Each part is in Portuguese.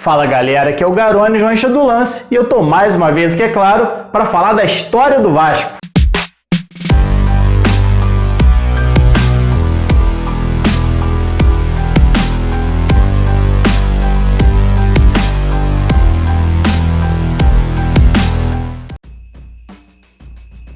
Fala galera, aqui é o Garone, João do Lance, e eu tô mais uma vez, que é claro, para falar da história do Vasco.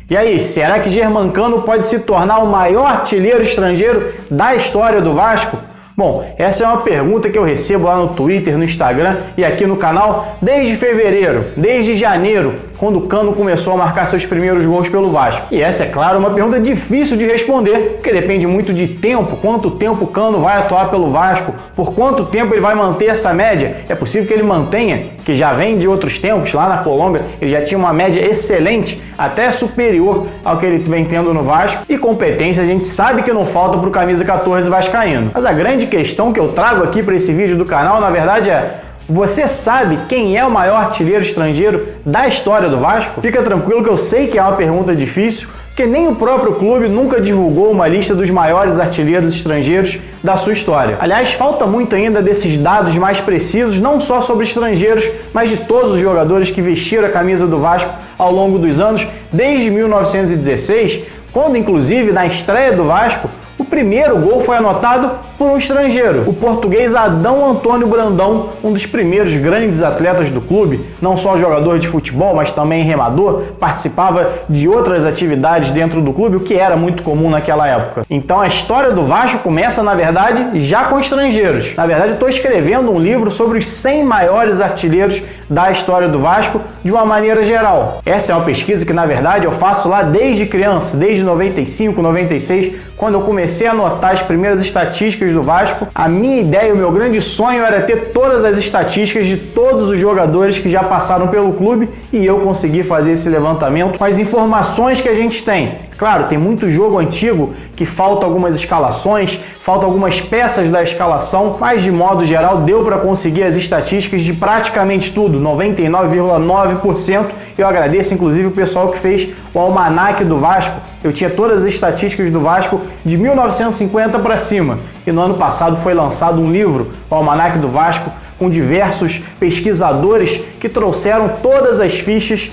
E aí, será que Germancano pode se tornar o maior artilheiro estrangeiro da história do Vasco? Bom, essa é uma pergunta que eu recebo lá no Twitter, no Instagram e aqui no canal desde fevereiro, desde janeiro, quando o Cano começou a marcar seus primeiros gols pelo Vasco. E essa, é claro, uma pergunta difícil de responder, porque depende muito de tempo, quanto tempo o Cano vai atuar pelo Vasco, por quanto tempo ele vai manter essa média. É possível que ele mantenha, que já vem de outros tempos, lá na Colômbia, ele já tinha uma média excelente, até superior ao que ele vem tendo no Vasco, e competência a gente sabe que não falta para o camisa 14 vascaíno. Mas a grande questão que eu trago aqui para esse vídeo do canal, na verdade, é: você sabe quem é o maior artilheiro estrangeiro da história do Vasco? Fica tranquilo que eu sei que é uma pergunta difícil, porque nem o próprio clube nunca divulgou uma lista dos maiores artilheiros estrangeiros da sua história. Aliás, falta muito ainda desses dados mais precisos, não só sobre estrangeiros, mas de todos os jogadores que vestiram a camisa do Vasco ao longo dos anos, desde 1916, quando inclusive na estreia do Vasco, o primeiro gol foi anotado por um estrangeiro, o português Adão Antônio Brandão, um dos primeiros grandes atletas do clube, não só jogador de futebol, mas também remador, participava de outras atividades dentro do clube, o que era muito comum naquela época. Então a história do Vasco começa, na verdade, já com estrangeiros. Na verdade, eu estou escrevendo um livro sobre os 100 maiores artilheiros da história do Vasco de uma maneira geral. Essa é uma pesquisa que, na verdade, eu faço lá desde criança, desde 95, 96, quando eu comecei a anotar as primeiras estatísticas do Vasco. A minha ideia, o meu grande sonho era ter todas as estatísticas de todos os jogadores que já passaram pelo clube, e eu consegui fazer esse levantamento com as informações que a gente tem. Claro, tem muito jogo antigo que falta algumas escalações, falta algumas peças da escalação, mas de modo geral deu para conseguir as estatísticas de praticamente tudo, 99,9%. Eu agradeço inclusive o pessoal que fez o almanaque do Vasco. Eu tinha todas as estatísticas do Vasco de 1950 para cima. E no ano passado foi lançado um livro, o Almanaque do Vasco, com diversos pesquisadores que trouxeram todas as fichas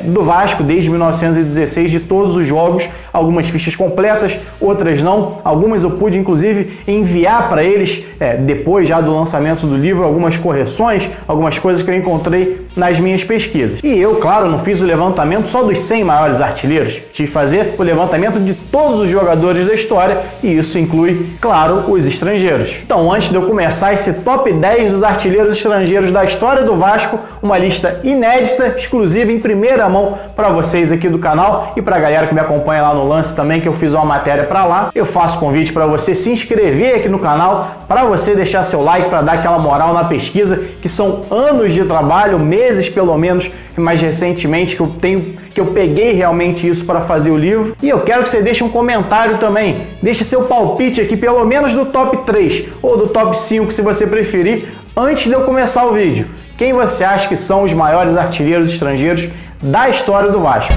do Vasco desde 1916, de todos os jogos, algumas fichas completas, outras não. Algumas eu pude inclusive enviar para eles depois já do lançamento do livro, algumas correções, algumas coisas que eu encontrei nas minhas pesquisas. E eu, claro, não fiz o levantamento só dos 100 maiores artilheiros, tive que fazer o levantamento de todos os jogadores da história, e isso inclui, claro, os estrangeiros. Então, antes de eu começar esse top 10 dos artilheiros estrangeiros da história do Vasco, uma lista inédita, exclusiva, em primeira mão para vocês aqui do canal e para a galera que me acompanha lá no Lance também, que eu fiz uma matéria para lá. Eu faço convite para você se inscrever aqui no canal, para você deixar seu like, para dar aquela moral na pesquisa, que são anos de trabalho, meses pelo menos, mais recentemente que eu peguei realmente isso para fazer o livro. E eu quero que você deixe um comentário também, deixe seu palpite aqui, pelo menos do top 3 ou do top 5, se você preferir, antes de eu começar o vídeo. Quem você acha que são os maiores artilheiros estrangeiros da história do Vasco?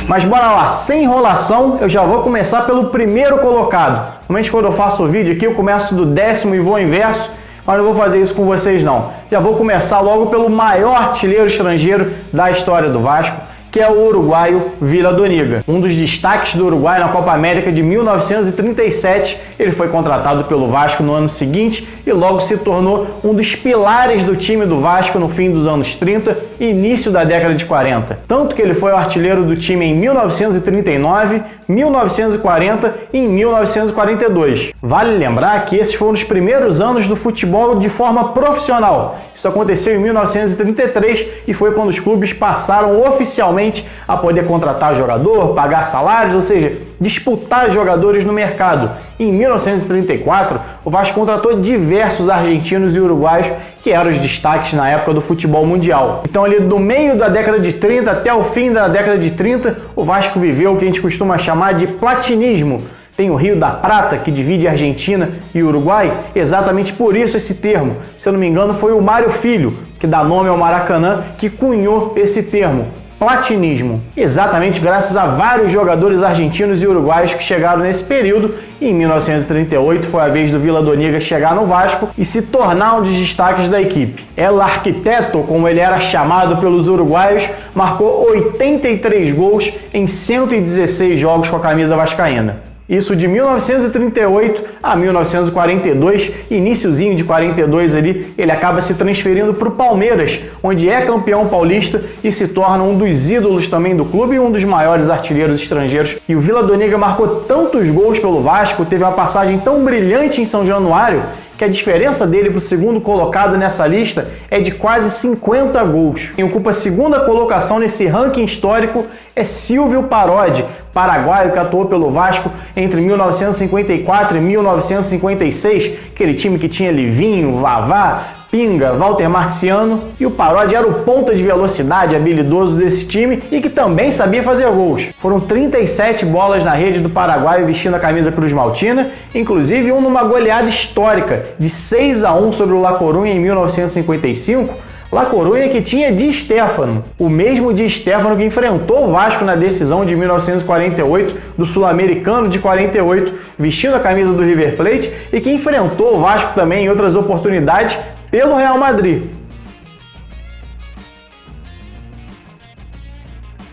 Mas bora lá, sem enrolação, eu já vou começar pelo primeiro colocado. Normalmente quando eu faço o vídeo aqui, eu começo do décimo e vou inverso, mas não vou fazer isso com vocês não. Já vou começar logo pelo maior artilheiro estrangeiro da história do Vasco, que é o uruguaio Vila Doniga. Um dos destaques do Uruguai na Copa América de 1937, ele foi contratado pelo Vasco no ano seguinte e logo se tornou um dos pilares do time do Vasco no fim dos anos 30 e início da década de 40. Tanto que ele foi o artilheiro do time em 1939, 1940 e em 1942. Vale lembrar que esses foram os primeiros anos do futebol de forma profissional. Isso aconteceu em 1933 e foi quando os clubes passaram oficialmente a poder contratar jogador, pagar salários, ou seja, disputar jogadores no mercado. Em 1934, o Vasco contratou diversos argentinos e uruguaios que eram os destaques na época do futebol mundial. Então, ali do meio da década de 30 até o fim da década de 30, o Vasco viveu o que a gente costuma chamar de platinismo. Tem o Rio da Prata, que divide a Argentina e o Uruguai, exatamente por isso esse termo. Se eu não me engano, foi o Mário Filho, que dá nome ao Maracanã, que cunhou esse termo. platinismo. Exatamente graças a vários jogadores argentinos e uruguaios que chegaram nesse período, e em 1938 foi a vez do Vila Doniga chegar no Vasco e se tornar um dos destaques da equipe. El Arquiteto, como ele era chamado pelos uruguaios, marcou 83 gols em 116 jogos com a camisa vascaína. Isso de 1938 a 1942, iniciozinho de 42 ali, ele acaba se transferindo para o Palmeiras, onde é campeão paulista e se torna um dos ídolos também do clube e um dos maiores artilheiros estrangeiros. E o Vila Doniga marcou tantos gols pelo Vasco, teve uma passagem tão brilhante em São Januário, que a diferença dele para o segundo colocado nessa lista é de quase 50 gols. Quem ocupa a segunda colocação nesse ranking histórico é Silvio Parodi, paraguaio que atuou pelo Vasco entre 1954 e 1956, aquele time que tinha Livinho, Vavá, Pinga, Walter Marciano, e o Parodi era o ponta de velocidade habilidoso desse time e que também sabia fazer gols. Foram 37 bolas na rede do paraguaio vestindo a camisa Cruz Maltina, inclusive numa goleada histórica de 6-1 sobre o La Coruña em 1955, La Coruña que tinha Di Stéfano, o mesmo Di Stéfano que enfrentou o Vasco na decisão de 1948 do Sul-Americano de 48, vestindo a camisa do River Plate, e que enfrentou o Vasco também em outras oportunidades pelo Real Madrid.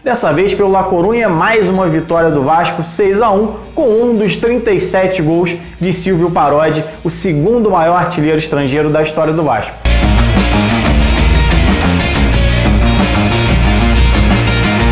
Dessa vez pelo La Coruña, mais uma vitória do Vasco, 6-1, com um dos 37 gols de Silvio Parodi, o segundo maior artilheiro estrangeiro da história do Vasco.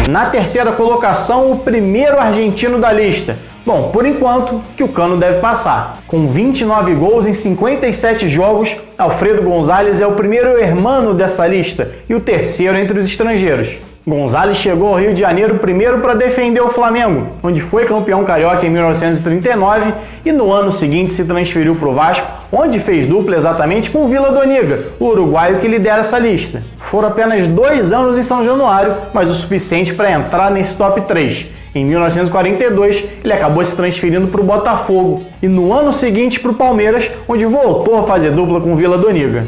Na terceira colocação, o primeiro argentino da lista. Bom, por enquanto, que o Cano deve passar. Com 29 gols em 57 jogos, Alfredo González é o primeiro hermano dessa lista e o terceiro entre os estrangeiros. González chegou ao Rio de Janeiro primeiro para defender o Flamengo, onde foi campeão carioca em 1939 e no ano seguinte se transferiu para o Vasco, onde fez dupla exatamente com o Vila Doniga, o uruguaio que lidera essa lista. Foram apenas 2 anos em São Januário, mas o suficiente para entrar nesse top 3. Em 1942, ele acabou se transferindo para o Botafogo e no ano seguinte para o Palmeiras, onde voltou a fazer dupla com o Vila Doniga.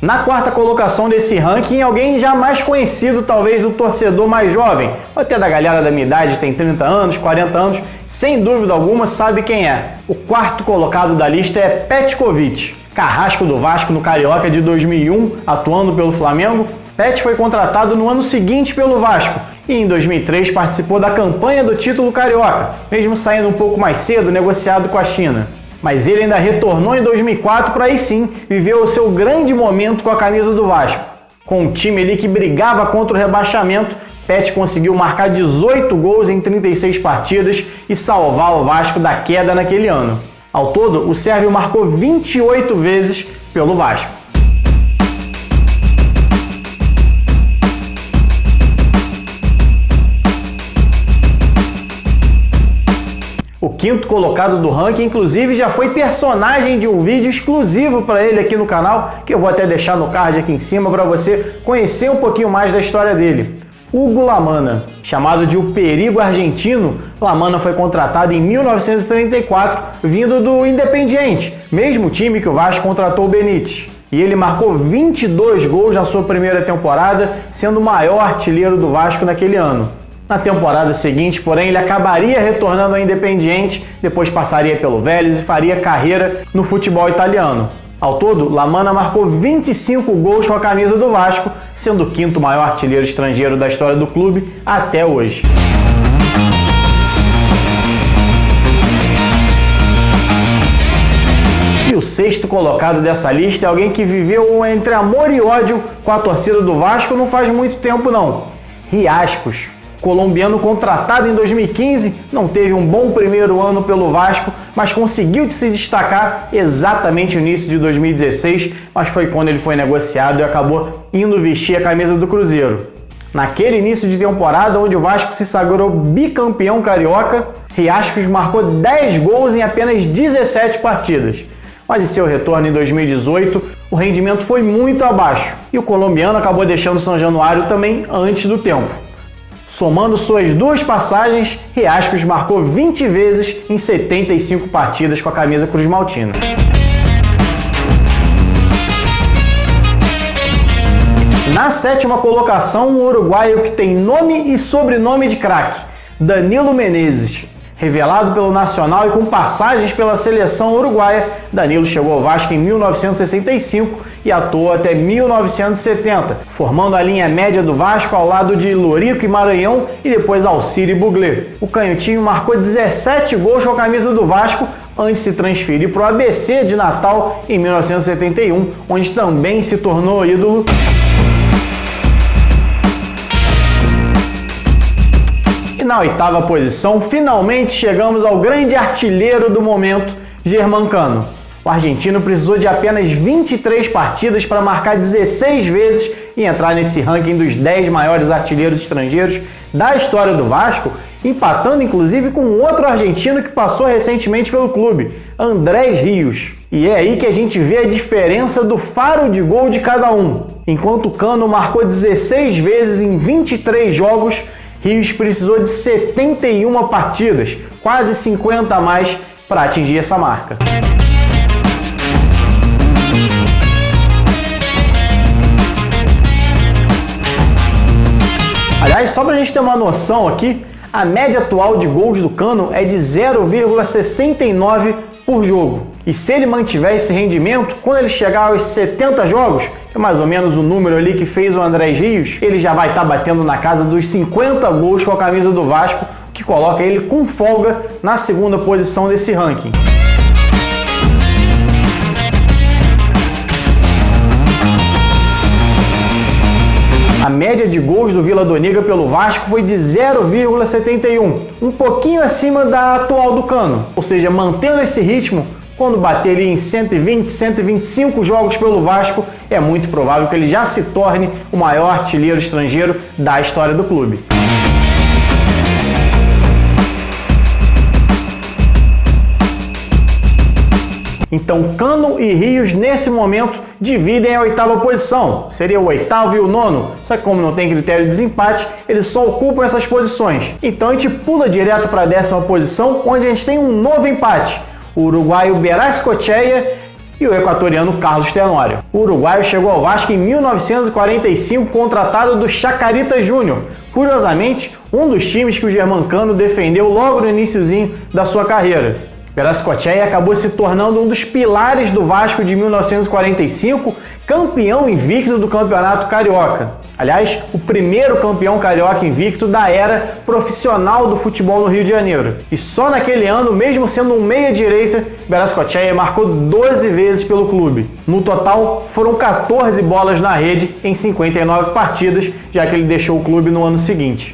Na quarta colocação desse ranking, alguém já mais conhecido talvez do torcedor mais jovem, ou até da galera da minha idade, tem 30 anos, 40 anos, sem dúvida alguma sabe quem é. O quarto colocado da lista é Petkovic, carrasco do Vasco no Carioca de 2001, atuando pelo Flamengo. Pet foi contratado no ano seguinte pelo Vasco e em 2003 participou da campanha do título carioca, mesmo saindo um pouco mais cedo, negociado com a China. Mas ele ainda retornou em 2004 para aí sim viver o seu grande momento com a camisa do Vasco. Com um time ali que brigava contra o rebaixamento, Pet conseguiu marcar 18 gols em 36 partidas e salvar o Vasco da queda naquele ano. Ao todo, o sérvio marcou 28 vezes pelo Vasco. O quinto colocado do ranking, inclusive, já foi personagem de um vídeo exclusivo para ele aqui no canal, que eu vou até deixar no card aqui em cima para você conhecer um pouquinho mais da história dele. Hugo Lamana, chamado de o Perigo Argentino, Lamana foi contratado em 1934, vindo do Independiente, mesmo time que o Vasco contratou o Benítez. E ele marcou 22 gols na sua primeira temporada, sendo o maior artilheiro do Vasco naquele ano. Na temporada seguinte, porém, ele acabaria retornando ao Independiente, depois passaria pelo Vélez e faria carreira no futebol italiano. Ao todo, Lamana marcou 25 gols com a camisa do Vasco, sendo o quinto maior artilheiro estrangeiro da história do clube até hoje. E o sexto colocado dessa lista é alguém que viveu entre amor e ódio com a torcida do Vasco não faz muito tempo não. Riascos. Colombiano contratado em 2015, não teve um bom primeiro ano pelo Vasco, mas conseguiu se destacar exatamente no início de 2016, mas foi quando ele foi negociado e acabou indo vestir a camisa do Cruzeiro. Naquele início de temporada, onde o Vasco se sagrou bicampeão carioca, Riascos marcou 10 gols em apenas 17 partidas. Mas em seu retorno em 2018, o rendimento foi muito abaixo e o colombiano acabou deixando São Januário também antes do tempo. Somando suas duas passagens, Riascos marcou 20 vezes em 75 partidas com a camisa Cruz Maltina. Na 7ª colocação, um uruguaio que tem nome e sobrenome de craque, Danilo Menezes. Revelado pelo Nacional e com passagens pela seleção uruguaia, Danilo chegou ao Vasco em 1965 e atuou até 1970, formando a linha média do Vasco ao lado de Lorico e Maranhão e depois Alcide Buglé. O canhotinho marcou 17 gols com a camisa do Vasco antes de se transferir para o ABC de Natal em 1971, onde também se tornou ídolo. Na 8ª posição, finalmente chegamos ao grande artilheiro do momento, Germancano. O argentino precisou de apenas 23 partidas para marcar 16 vezes e entrar nesse ranking dos 10 maiores artilheiros estrangeiros da história do Vasco, empatando inclusive com outro argentino que passou recentemente pelo clube, Andrés Rios. E é aí que a gente vê a diferença do faro de gol de cada um. Enquanto Cano marcou 16 vezes em 23 jogos, Rios precisou de 71 partidas, quase 50 a mais, para atingir essa marca. Aliás, só para a gente ter uma noção aqui, a média atual de gols do Cano é de 0,69 por jogo. E se ele mantiver esse rendimento, quando ele chegar aos 70 jogos, que é mais ou menos o número ali que fez o Andrés Rios, ele já vai estar batendo na casa dos 50 gols com a camisa do Vasco, que coloca ele com folga na 2ª posição desse ranking. A média de gols do Vila Doniga pelo Vasco foi de 0,71, um pouquinho acima da atual do Cano. Ou seja, mantendo esse ritmo, quando bater ali em 120, 125 jogos pelo Vasco, é muito provável que ele já se torne o maior artilheiro estrangeiro da história do clube. Então Cano e Rios nesse momento dividem a 8ª posição, seria o 8º e o 9º, só que como não tem critério de desempate, eles só ocupam essas posições. Então a gente pula direto para a 10ª posição, onde a gente tem um novo empate, o uruguaio Berascocheia e o equatoriano Carlos Tenório. O uruguaio chegou ao Vasco em 1945, contratado do Chacarita Júnior, curiosamente um dos times que o Germancano defendeu logo no iniciozinho da sua carreira. Berascocheia acabou se tornando um dos pilares do Vasco de 1945, campeão invicto do Campeonato Carioca. Aliás, o primeiro campeão carioca invicto da era profissional do futebol no Rio de Janeiro. E só naquele ano, mesmo sendo um meia-direita, Berascocheia marcou 12 vezes pelo clube. No total, foram 14 bolas na rede em 59 partidas, já que ele deixou o clube no ano seguinte.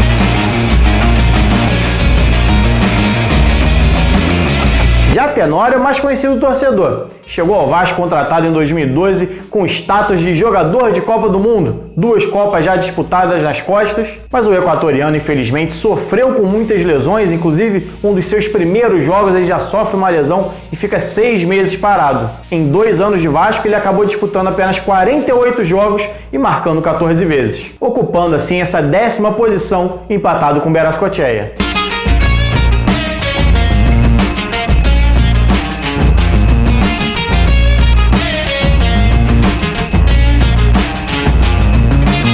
Já Tenório é mais conhecido do torcedor. Chegou ao Vasco contratado em 2012 com status de jogador de Copa do Mundo, 2 Copas já disputadas nas costas, mas o equatoriano infelizmente sofreu com muitas lesões, inclusive um dos seus primeiros jogos ele já sofre uma lesão e fica 6 meses parado. Em 2 anos de Vasco ele acabou disputando apenas 48 jogos e marcando 14 vezes, ocupando assim essa 10ª posição empatado com Berascocheia.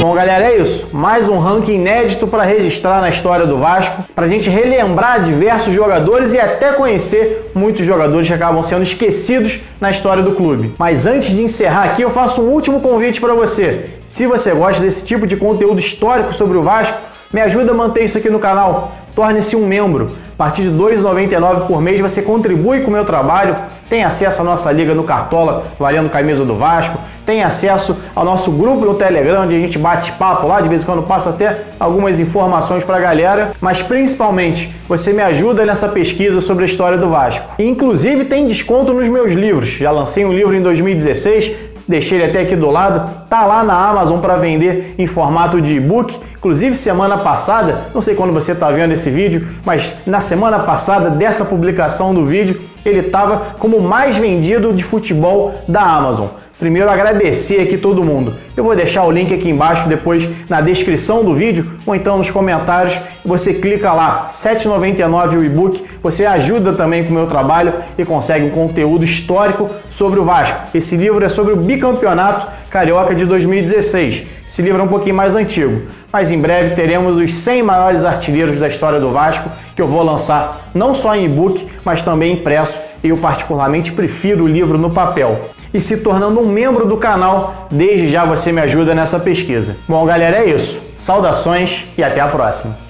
Bom, galera, é isso. Mais um ranking inédito para registrar na história do Vasco, para a gente relembrar diversos jogadores e até conhecer muitos jogadores que acabam sendo esquecidos na história do clube. Mas antes de encerrar aqui, eu faço um último convite para você. Se você gosta desse tipo de conteúdo histórico sobre o Vasco, me ajuda a manter isso aqui no canal. Torne-se um membro. A partir de R$ 2,99 por mês você contribui com o meu trabalho, tem acesso à nossa liga no Cartola, valendo camisa do Vasco, tem acesso ao nosso grupo no Telegram, onde a gente bate papo lá, de vez em quando passa até algumas informações pra galera, mas principalmente você me ajuda nessa pesquisa sobre a história do Vasco. E, inclusive tem desconto nos meus livros, já lancei um livro em 2016, deixei ele até aqui do lado, tá lá na Amazon para vender em formato de e-book. Inclusive semana passada, não sei quando você está vendo esse vídeo, mas na semana passada dessa publicação do vídeo, ele estava como o mais vendido de futebol da Amazon. Primeiro agradecer aqui todo mundo. Eu vou deixar o link aqui embaixo, depois na descrição do vídeo ou então nos comentários. Você clica lá, R$ 7,99 o e-book. Você ajuda também com o meu trabalho e consegue um conteúdo histórico sobre o Vasco. Esse livro é sobre o bicampeonato carioca de 2016. Esse livro é um pouquinho mais antigo, mas em breve teremos os 100 maiores artilheiros da história do Vasco, que eu vou lançar não só em e-book, mas também impresso, e eu particularmente prefiro o livro no papel. E se tornando um membro do canal, desde já você me ajuda nessa pesquisa. Bom, galera, é isso. Saudações e até a próxima!